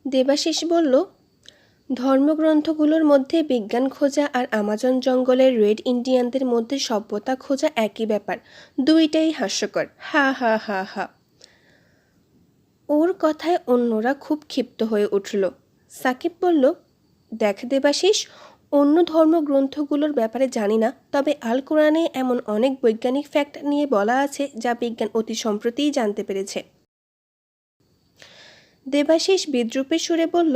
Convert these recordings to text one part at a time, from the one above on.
দেবাশিস বলল, ধর্মগ্রন্থগুলোর মধ্যে বিজ্ঞান খোঁজা আর আমাজন জঙ্গলের রেড ইন্ডিয়ানদের মধ্যে সভ্যতা খোঁজা একই ব্যাপার, দুইটাই হাস্যকর, হা হা হা হা। ওর কথায় অন্যরা খুব ক্ষিপ্ত হয়ে উঠল। সাকিব বলল, দেখ দেবাশিস, অন্য ধর্মগ্রন্থগুলোর ব্যাপারে জানি না, তবে আল কোরআনে এমন অনেক বৈজ্ঞানিক ফ্যাক্ট নিয়ে বলা আছে যা বিজ্ঞান অতি সম্প্রতিই জানতে পেরেছে। দেবাশিস বিদ্রূপের সুরে বলল,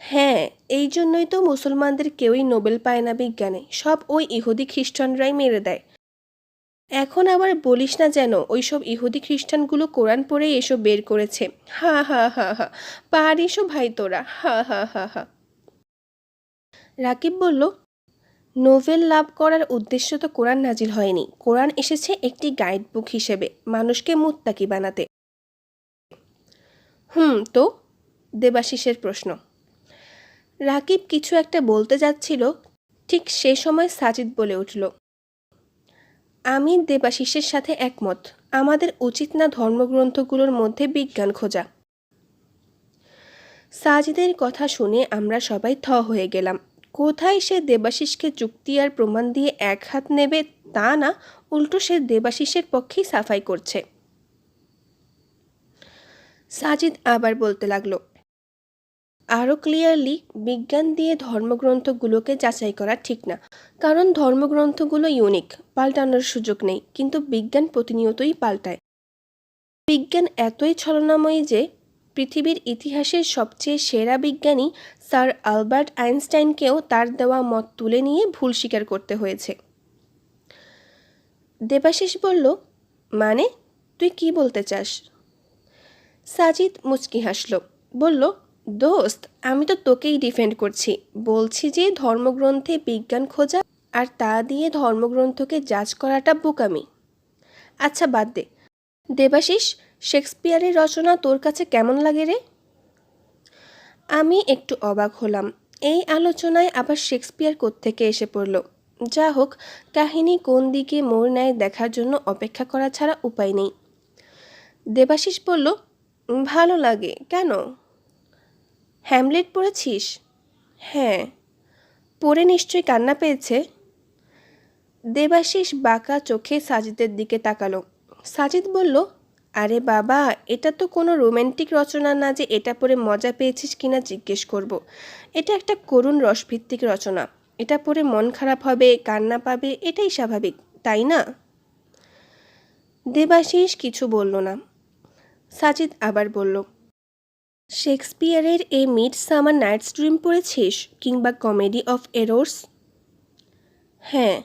হ্যাঁ, এই জন্যই তো মুসলমানদের কেউই নোবেল পায় না বিজ্ঞানে, সব ওই ইহুদি খ্রিস্টানরাই মেরে দেয়। এখন আবার বলিস না যেন ওইসব ইহুদি খ্রিস্টানগুলো কোরআন পড়েই এসব বের করেছে, হা হা হা হা। পারিসও ভাই তোরা, হা হা হা হা। রাকিব বলল, নোবেল লাভ করার উদ্দেশ্য তো কোরআন নাজিল হয়নি, কোরআন এসেছে একটি গাইড বুক হিসেবে, মানুষকে মুত্তাকি বানাতে। তো? দেবাশিসের প্রশ্ন। রাকিব কিছু একটা বলতে যাচ্ছিল, ঠিক সে সময় সাজিদ বলে উঠল, আমি দেবাশিসের সাথে একমত, আমাদের উচিত না ধর্মগ্রন্থগুলোর মধ্যে বিজ্ঞান খোঁজা। সাজিদের কথা শুনে আমরা সবাই থ হয়ে গেলাম। কোথায় সে দেবাশিসকে যুক্তি আর প্রমাণ দিয়ে এক হাত নেবে তা না, উল্টো সে দেবাশিসের পক্ষেই সাফাই করছে। সাজিদ আবার বলতে লাগলো, আরও ক্লিয়ারলি, বিজ্ঞান দিয়ে ধর্মগ্রন্থগুলোকে যাচাই করা ঠিক না, কারণ ধর্মগ্রন্থগুলো ইউনিক, পাল্টানোর সুযোগ নেই, কিন্তু বিজ্ঞান প্রতিনিয়তই পাল্টায়। বিজ্ঞান এতই ছলনাময়ী যে পৃথিবীর ইতিহাসের সবচেয়ে সেরা বিজ্ঞানী স্যার আলবার্ট আইনস্টাইনকেও তার দেওয়া মত তুলে নিয়ে ভুল স্বীকার করতে হয়েছে। দেবাশিস বলল, মানে তুই কি বলতে চাস? সাজিদ মুচকি হাসল, বলল, দোস্ত, আমি তো তোকেই ডিফেন্ড করছি, বলছি যে ধর্মগ্রন্থে বিজ্ঞান খোঁজা আর তা দিয়ে ধর্মগ্রন্থকে জাজ করাটা বোকামি। আচ্ছা বাদ দে, দেবাশিস, শেক্সপিয়ারের রচনা তোর কাছে কেমন লাগে রে? আমি একটু অবাক হলাম, এই আলোচনায় আবার শেক্সপিয়ার কোত্থেকে এসে পড়ল। যা হোক, কাহিনী কোন দিকে মোড় নেয় দেখার জন্য অপেক্ষা করা ছাড়া উপায় নেই। দেবাশিস বলল, ভালো লাগে কেন? হ্যামলেট পড়েছিস? হ্যাঁ। পড়ে নিশ্চয়ই কান্না পেয়েছে? দেবাশিস বাঁকা চোখে সাজিদের দিকে তাকালো। সাজিদ বলল, আরে বাবা, এটা তো কোনো রোম্যান্টিক রচনা না যে এটা পড়ে মজা পেয়েছিস কিনা জিজ্ঞেস করব। এটা একটা করুণ রসভিত্তিক রচনা, এটা পড়ে মন খারাপ হবে, কান্না পাবে, এটাই স্বাভাবিক, তাই না? দেবাশিস কিছু বলল না। সাজিদ আবার বলল, শেক্সপিয়ারের এ মিডসামার নাইটস ড্রিম পড়েছিস, কিংবা কমেডি অফ এরর্স? হ্যাঁ।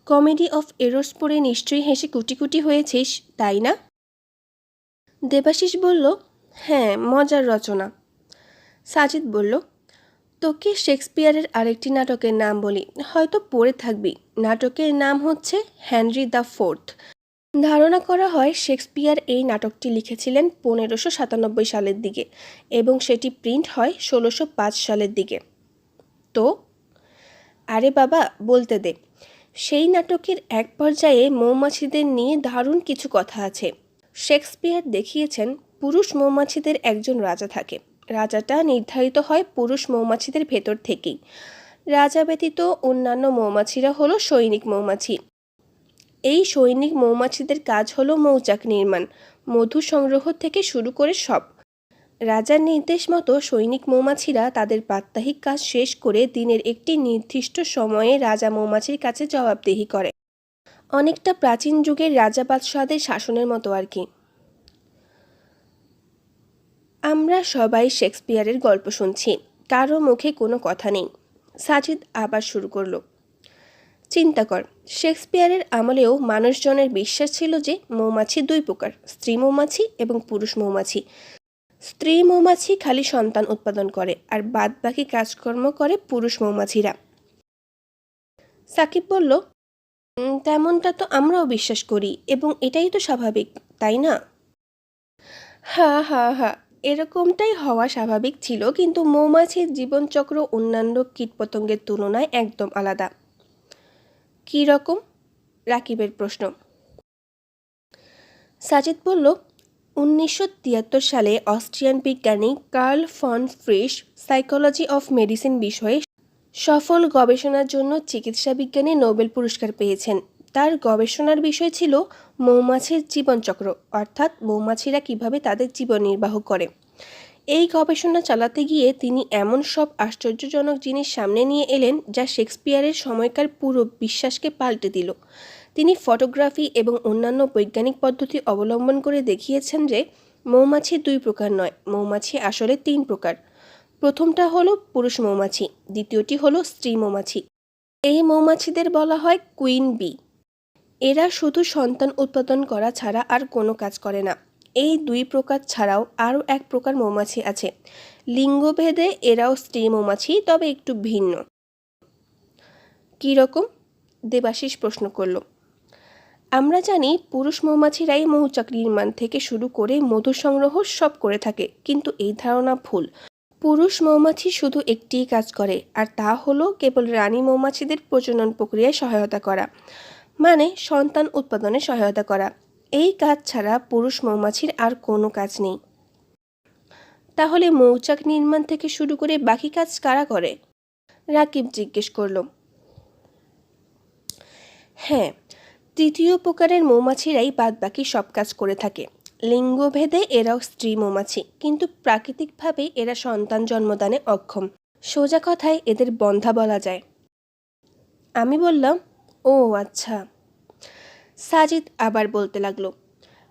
কমেডি অফ এরর্স পড়ে নিশ্চয়ই হেসে কুটি কুটি হয়েছিস, তাই না? দেবাশিস বলল, হ্যাঁ, মজার রচনা। সাজিদ বলল, তোকে শেক্সপিয়ারের আরেকটি নাটকের নাম বলি, হয়তো পড়ে থাকবি। নাটকের নাম হচ্ছে হেনরি দ্য ফোর্থ। ধারণা করা হয় শেক্সপিয়ার এই নাটকটি লিখেছিলেন 1597 সালের দিকে এবং সেটি প্রিন্ট হয় 1605 সালের দিকে। তো? আরে বাবা, বলতে দে। সেই নাটকের এক পর্যায়ে মৌমাছিদের নিয়ে দারুণ কিছু কথা আছে। শেক্সপিয়ার দেখিয়েছেন পুরুষ মৌমাছিদের একজন রাজা থাকে, রাজাটা নির্ধারিত হয় পুরুষ মৌমাছিদের ভেতর থেকেই। রাজা ব্যতীত অন্যান্য মৌমাছিরা হলো সৈনিক মৌমাছি। এই সৈনিক মৌমাছিদের কাজ হলো মৌচাক নির্মাণ, মধু সংগ্রহ থেকে শুরু করে সব। রাজার নির্দেশ মতো সৈনিক মৌমাছিরা তাদের প্রাত্যহিক কাজ শেষ করে দিনের একটি নির্দিষ্ট সময়ে রাজা মৌমাছির কাছে জবাবদিহি করে। অনেকটা প্রাচীন যুগের রাজা বাদশাহদের শাসনের মতো আর কি। আমরা সবাই শেক্সপিয়ারের গল্প শুনছি, কারো মুখে কোনো কথা নেই। সাজিদ আবার শুরু করলো, চিন্তা কর, শেক্সপিয়ারের আমলেও মানুষজনের বিশ্বাস ছিল যে মৌমাছি দুই প্রকার, স্ত্রী মৌমাছি এবং পুরুষ মৌমাছি। স্ত্রী মৌমাছি খালি সন্তান উৎপাদন করে আর বাদবাকি কাজকর্ম করে পুরুষ মৌমাছিরা। সাকিব বলল, তেমনটা তো আমরাও বিশ্বাস করি এবং এটাই তো স্বাভাবিক, তাই না? হা হা হা, এরকমটাই হওয়া স্বাভাবিক ছিল, কিন্তু মৌমাছির জীবনচক্র অন্যান্য কীটপতঙ্গের তুলনায় একদম আলাদা। কী রকম? রাকিবের প্রশ্ন। সাজিদ বলল, 1973 সালে অস্ট্রিয়ান বিজ্ঞানী Karl von Frisch psychology of medicine বিষয়ে সফল গবেষণার জন্য চিকিৎসা বিজ্ঞানে নোবেল পুরস্কার পেয়েছেন। তার গবেষণার বিষয় ছিল মৌমাছির জীবনচক্র, অর্থাৎ মৌমাছিরা কিভাবে তাদের জীবন নির্বাহ করে। এই গবেষণা চালাতে গিয়ে তিনি এমন সব আশ্চর্যজনক জিনিস সামনে নিয়ে এলেন যা শেক্সপিয়ারের সময়কার পুরো বিশ্বাসকে পাল্টে দিল। তিনি ফটোগ্রাফি এবং অন্যান্য বৈজ্ঞানিক পদ্ধতি অবলম্বন করে দেখিয়েছেন যে মৌমাছি দুই প্রকার নয়, মৌমাছি আসলে তিন প্রকার। প্রথমটা হলো পুরুষ মৌমাছি, দ্বিতীয়টি হলো স্ত্রী মৌমাছি। এই মৌমাছিদের বলা হয় কুইন বি। এরা শুধু সন্তান উৎপাদন করা ছাড়া আর কোনো কাজ করে না। এই দুই প্রকার ছাড়াও আরও এক প্রকার মৌমাছি আছে। লিঙ্গভেদে এরাও স্ত্রী মৌমাছি, তবে একটু ভিন্ন। কী রকম? দেবাশিস প্রশ্ন করল। আমরা জানি পুরুষ মৌমাছিরাই মৌচাক নির্মাণ থেকে শুরু করে মধু সংগ্রহ সব করে থাকে, কিন্তু এই ধারণা ভুল। পুরুষ মৌমাছি শুধু একটিই কাজ করে, আর তা হলো কেবল রানী মৌমাছিদের প্রজনন প্রক্রিয়ায় সহায়তা করা, মানে সন্তান উৎপাদনে সহায়তা করা। এই কাজ ছাড়া পুরুষ মৌমাছির আর কোনো কাজ নেই। তাহলে মৌচাক নির্মাণ থেকে শুরু করে বাকি কাজ কারা করে? রাকিব জিজ্ঞেস করল। হ্যাঁ, তৃতীয় প্রকারের মৌমাছিরাই বাদবাকি সব কাজ করে থাকে। লিঙ্গভেদে এরাও স্ত্রী মৌমাছি, কিন্তু প্রাকৃতিকভাবে এরা সন্তান জন্মদানে অক্ষম। সোজা কথায় এদের বন্ধ্যা বলা যায়। আমি বললাম, ও আচ্ছা। সাজিদ আবার বলতে লাগলো,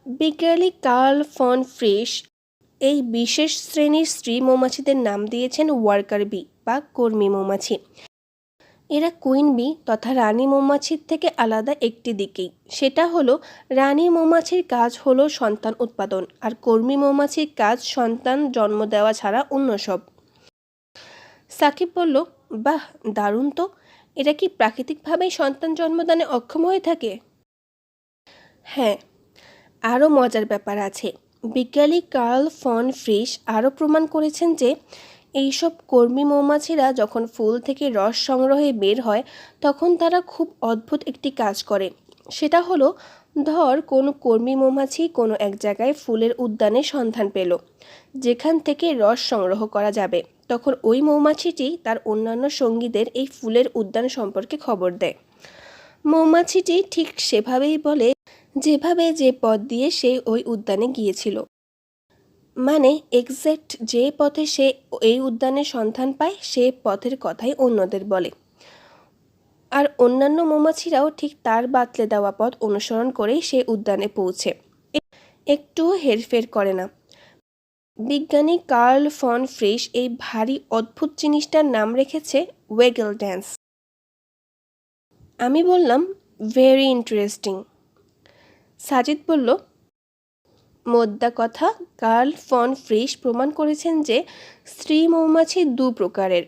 বিজ্ঞানী কার্ল ফন ফ্রিশ এই বিশেষ শ্রেণীর স্ত্রী মৌমাছিদের নাম দিয়েছেন ওয়ার্কার বি বা কর্মী মৌমাছি। এরা কুইন বি তথা রানী মৌমাছির থেকে আলাদা একটি দিকেই, সেটা হলো রানী মৌমাছির কাজ হলো সন্তান উৎপাদন, আর কর্মী মৌমাছির কাজ সন্তান জন্ম দেওয়া ছাড়া অন্য সব। সাকিব বলল, বাহ, দারুণ তো। এরা কি প্রাকৃতিকভাবেই সন্তান জন্মদানে অক্ষম হয়ে থাকে? হ্যাঁ, আরও মজার ব্যাপার আছে। বিজ্ঞানী কার্ল ফন ফ্রিশ আরও প্রমাণ করেছেন যে এইসব কর্মী মৌমাছিরা যখন ফুল থেকে রস সংগ্রহে বের হয়, তখন তারা খুব অদ্ভুত একটি কাজ করে। সেটা হলো, ধর কোনো কর্মী মৌমাছি কোনো এক জায়গায় ফুলের উদ্যানে সন্ধান পেল যেখান থেকে রস সংগ্রহ করা যাবে, তখন ওই মৌমাছিটি তার অন্যান্য সঙ্গীদের এই ফুলের উদ্যান সম্পর্কে খবর দেয়। মৌমাছিটি ঠিক সেভাবেই বলে যেভাবে যে পথ দিয়ে সে ওই উদ্যানে গিয়েছিল, মানে এক্স্যাক্ট যে পথে সে এই উদ্যানের সন্ধান পায় সে পথের কথাই অন্যদের বলে। আর অন্যান্য মৌমাছিরাও ঠিক তার বাতলে দেওয়া পথ অনুসরণ করেই সে উদ্যানে পৌঁছে, একটুও হেরফের করে না। বিজ্ঞানী কার্ল ফন ফ্রিশ এই ভারী অদ্ভুত জিনিসটার নাম রেখেছে ওয়েগেল ড্যান্স। আমি বললাম, ভেরি ইন্টারেস্টিং। সাজিদ বলল, মোদ্দা কথা, কার্ল ফন ফ্রিশ প্রমাণ করেছেন যে স্ত্রী মৌমাছি দু প্রকারের,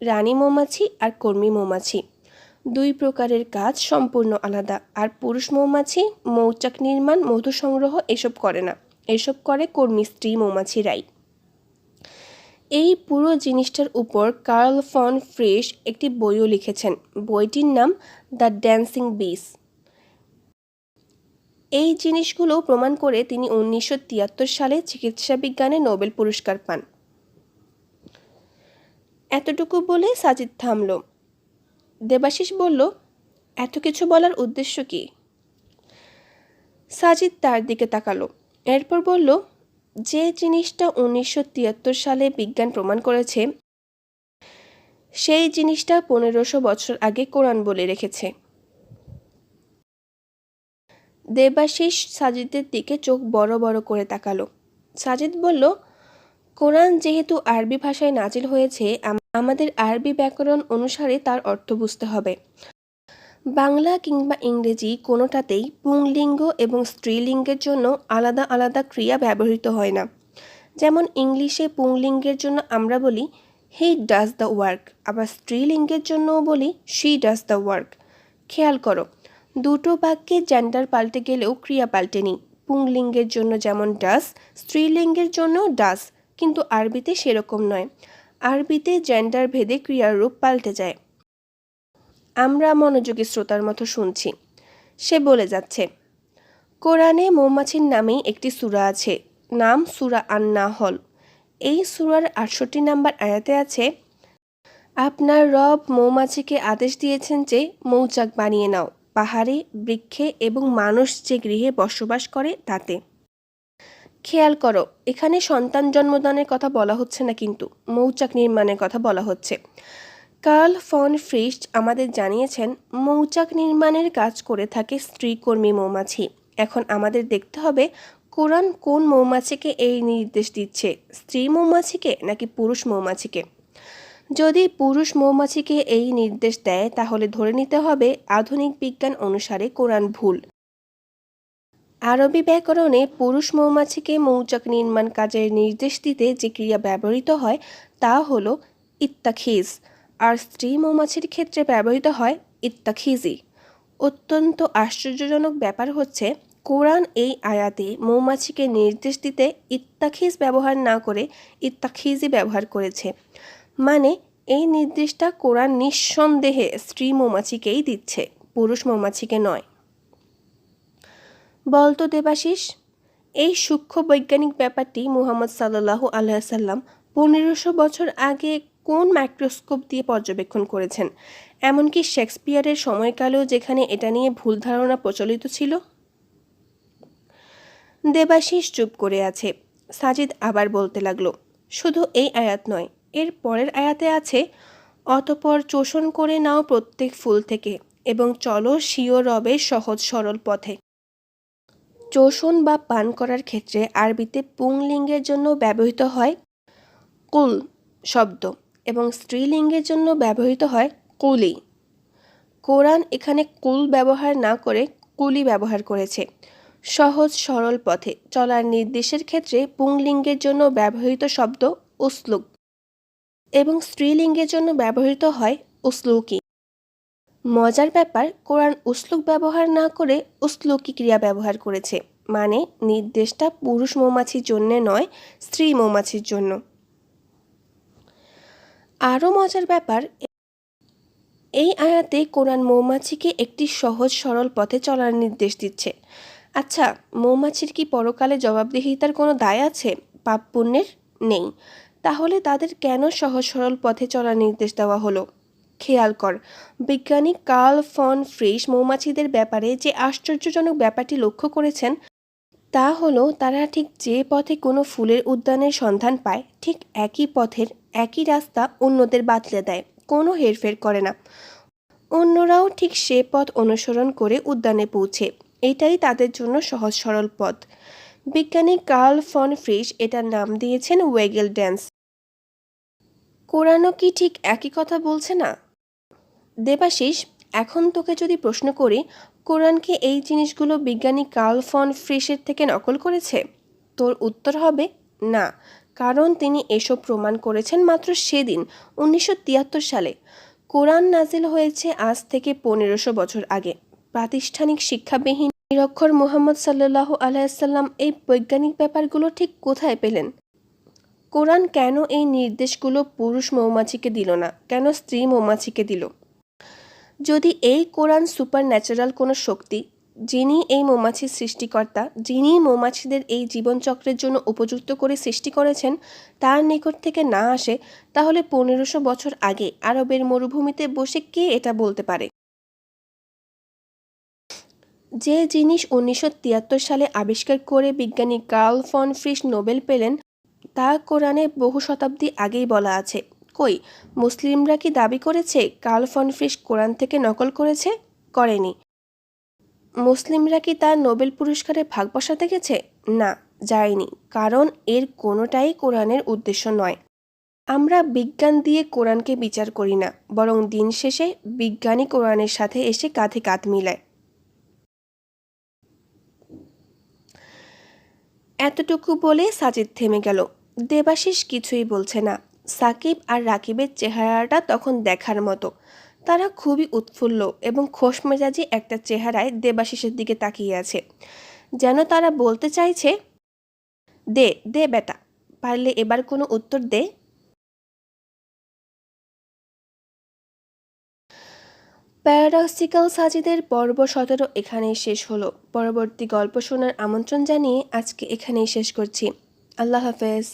রানী মৌমাছি আর কর্মী মৌমাছি। দুই প্রকারের কাজ সম্পূর্ণ আলাদা, আর পুরুষ মৌমাছি মৌচাক নির্মাণ, মধু সংগ্রহ এসব করে না, এসব করে কর্মী স্ত্রী মৌমাছিরাই। এই পুরো জিনিসটার উপর কার্ল ফন ফ্রিশ একটি বইও লিখেছেন। বইটির নাম দ্য ড্যান্সিং বিস। এই জিনিসগুলো প্রমাণ করে তিনি 1973 সালে চিকিৎসা বিজ্ঞানে নোবেল পুরস্কার পান। এতটুকু বলে সাজিদ থামল। দেবাশিস বলল, এত কিছু বলার উদ্দেশ্য কি? সাজিদ তার দিকে তাকালো, এরপর বলল, যে জিনিসটা 1973 সালে বিজ্ঞান প্রমাণ করেছে সেই জিনিসটা 1500 বছর আগে কোরআন বলে রেখেছে। দেবাশিস সাজিদের দিকে চোখ বড় বড় করে তাকালো। সাজিদ বলল, কোরআন যেহেতু আরবি ভাষায় নাজিল হয়েছে, আমাদের আরবি ব্যাকরণ অনুসারে তার অর্থ বুঝতে হবে। বাংলা কিংবা ইংরেজি কোনোটাতেই পুংলিঙ্গ এবং স্ত্রীলিঙ্গের জন্য আলাদা আলাদা ক্রিয়া ব্যবহৃত হয় না। যেমন ইংলিশে পুংলিঙ্গের জন্য আমরা বলি হি ডাজ দ্য ওয়ার্ক, আবার স্ত্রীলিঙ্গের জন্যও বলি শি ডাজ দ্য ওয়ার্ক। খেয়াল করো, দুটো বাক্যে জেন্ডার পাল্টে গেলেও ক্রিয়া পাল্টেনি। পুংলিঙ্গের জন্য যেমন ডাজ, স্ত্রীলিঙ্গের জন্য ডাজ, কিন্তু আরবিতে সেরকম নয়। আরবিতে জেন্ডার ভেদে ক্রিয়ার রূপ পাল্টে যায়। আমরা মনোযোগী শ্রোতার মতো শুনছি। সে বলে যাচ্ছে, কোরআনে মৌমাছির নামেই একটি সূরা আছে, নাম সূরা আন-নাহল। এই সূরার ৬৮ নম্বর আয়াতে আছে, আপনার রব মৌমাছিকে আদেশ দিয়েছেন যে মৌচাক বানিয়ে নাও পাহাড়ে, বৃক্ষে এবং মানুষ যে গৃহে বসবাস করে তাতে। খেয়াল করো, এখানে সন্তান জন্মদানের কথা বলা হচ্ছে না, কিন্তু মৌচাক নির্মাণের কথা বলা হচ্ছে। কার্ল ফন ফ্রিস্ট আমাদের জানিয়েছেন মৌচাক নির্মাণের কাজ করে থাকে স্ত্রীকর্মী মৌমাছি। এখন আমাদের দেখতে হবে কোরআন কোন মৌমাছিকে এই নির্দেশ দিচ্ছে, স্ত্রী মৌমাছিকে নাকি পুরুষ মৌমাছিকে। যদি পুরুষ মৌমাছিকে এই নির্দেশ দেয় তাহলে ধরে নিতে হবে আধুনিক বিজ্ঞান অনুসারে কোরআন ভুল। আরবি ব্যাকরণে পুরুষ মৌমাছিকে মৌচাক নির্মাণ কাজের নির্দেশ দিতে যে ক্রিয়া ব্যবহৃত হয় তা হল ইত্তাখিজ, আর স্ত্রী মৌমাছির ক্ষেত্রে ব্যবহৃত হয় ইত্তাখিজি। অত্যন্ত আশ্চর্যজনক ব্যাপার হচ্ছে কোরআন এই আয়াতে মৌমাছিকে নির্দেশ দিতে ইত্তাখিজ ব্যবহার না করে ইত্তাখিজি ব্যবহার করেছে। মানে এই নির্দেশটা কোরআন নিঃসন্দেহে স্ত্রী মৌমাছিকেই দিচ্ছে, পুরুষ মৌমাছিকে নয়। বলতো দেবাশিস, এই সূক্ষ্ম বৈজ্ঞানিক ব্যাপারটি মুহাম্মদ সাল্লাল্লাহু আলাইহি সাল্লাম 1500 বছর আগে কোন মাইক্রোস্কোপ দিয়ে পর্যবেক্ষণ করেছেন, এমনকি শেক্সপিয়ারের সময়কালেও যেখানে এটা নিয়ে ভুল ধারণা প্রচলিত ছিল? দেবাশিস চুপ করে আছে। সাজিদ আবার বলতে লাগলো, শুধু এই আয়াত নয়, এর পরের আয়াতে আছে, অতঃপর চোষণ করে নাও প্রত্যেক ফুল থেকে এবং চলো স্বীয় রবের সহজ সরল পথে। চোষণ বা পান করার ক্ষেত্রে আরবিতে পুংলিঙ্গের জন্য ব্যবহৃত হয় কুল শব্দ এবং স্ত্রীলিঙ্গের জন্য ব্যবহৃত হয় কুলি। কোরআন এখানে কুল ব্যবহার না করে কুলি ব্যবহার করেছে। সহজ সরল পথে চলার নির্দেশের ক্ষেত্রে পুংলিঙ্গের জন্য ব্যবহৃত শব্দ উসলুক এবং স্ত্রীলিঙ্গের জন্য ব্যবহৃত হয় উসলুকি। মজার ব্যাপার, কোরআন উসলুক ব্যবহার না করে উসলুকি ক্রিয়া ব্যবহার করেছে, মানে নির্দেশটা পুরুষ মৌমাছির জন্য নয়, স্ত্রী মৌমাছির জন্য। আরও মজার ব্যাপার, এই আয়াতে কোরআন মৌমাছিকে একটি সহজ সরল পথে চলার নির্দেশ দিচ্ছে। আচ্ছা, মৌমাছির কি পরকালে জবাবদিহিতার কোনো দায় আছে? পাপ পুণ্যের নেই, তাহলে তাদের কেন সহজ সরল পথে চলার নির্দেশ দেওয়া হলো? খেয়াল কর, বিজ্ঞানী কার্ল ফন ফ্রিশ মৌমাছিদের ব্যাপারে যে আশ্চর্যজনক ব্যাপারটি লক্ষ্য করেছেন তা হলো তারা ঠিক যে পথে কোনো ফুলের উদ্যানের সন্ধান পায় ঠিক একই পথের একই রাস্তা অন্যদের বাতলে দেয়, কোনো হেরফের করে না। অন্যরাও ঠিক সে পথ অনুসরণ করে উদ্যানে পৌঁছে। এটাই তাদের জন্য সহজ সরল পথ। বিজ্ঞানী কার্ল ফন ফ্রিশ এটার নাম দিয়েছেন ওয়েগেল ড্যান্স। কোরআনও কি ঠিক একই কথা বলছে না? দেবাশিস, এখন তোকে যদি প্রশ্ন করি কোরআনকে এই জিনিসগুলো বিজ্ঞানী কার্ল ফন ফ্রিশের থেকে নকল করেছে, তোর উত্তর হবে না, কারণ তিনি এসব প্রমাণ করেছেন মাত্র সেদিন 1973 সালে। কোরআন নাজিল হয়েছে আজ থেকে 1500 বছর আগে। প্রাতিষ্ঠানিক শিক্ষাবিহীন নিরক্ষর মুহাম্মদ সাল্লাল্লাহু আলাইহি সাল্লাম এই বৈজ্ঞানিক ব্যাপারগুলো ঠিক কোথায় পেলেন? কোরআন কেন এই নির্দেশগুলো পুরুষ মৌমাছিকে দিল না, কেন স্ত্রী মৌমাছিকে দিল? যদি এই কোরআন সুপার ন্যাচারাল কোনো শক্তি, যিনি এই মৌমাছির সৃষ্টিকর্তা, যিনি মৌমাছিদের এই জীবনচক্রের জন্য উপযুক্ত করে সৃষ্টি করেছেন, তার নিকট থেকে না আসে, তাহলে 1500 বছর আগে আরবের মরুভূমিতে বসে কে এটা বলতে পারে? যে জিনিস 1973 সালে আবিষ্কার করে বিজ্ঞানী কার্ল ফন ফ্রিশ নোবেল পেলেন, তা কোরআনে বহু শতাব্দী আগেই বলা আছে। কই, মুসলিমরা কি দাবি করেছে কার্ল ফন ফ্রিশ কোরআন থেকে নকল করেছে? করেনি। মুসলিমরা কি তার নোবেল পুরস্কারে ভাগ বসাতে গেছে? না, যায়নি, কারণ এর কোনোটাই কোরআনের উদ্দেশ্য নয়। আমরা বিজ্ঞান দিয়ে কোরআনকে বিচার করি না, বরং দিন শেষে বিজ্ঞানী কোরআনের সাথে এসে কাঁধে কাঁধ মিলায়। এতটুকু বলে সাজিদ থেমে গেল। দেবাশিস কিছুই বলছে না। সাকিব আর রাকিবের চেহারাটা তখন দেখার মতো। তারা খুবই উৎফুল্ল এবং খোশমেজাজি একটা চেহারায় দেবাশিসের দিকে তাকিয়ে আছে, যেন তারা বলতে চাইছে, দে দে বেটা, পারলে এবার কোনো উত্তর দে। প্যারাডক্সিক্যাল সাজিদের পর্ব 17 এখানেই শেষ হলো। পরবর্তী গল্প শোনার আমন্ত্রণ জানিয়ে আজকে এখানেই শেষ করছি। আল্লাহ হাফেজ।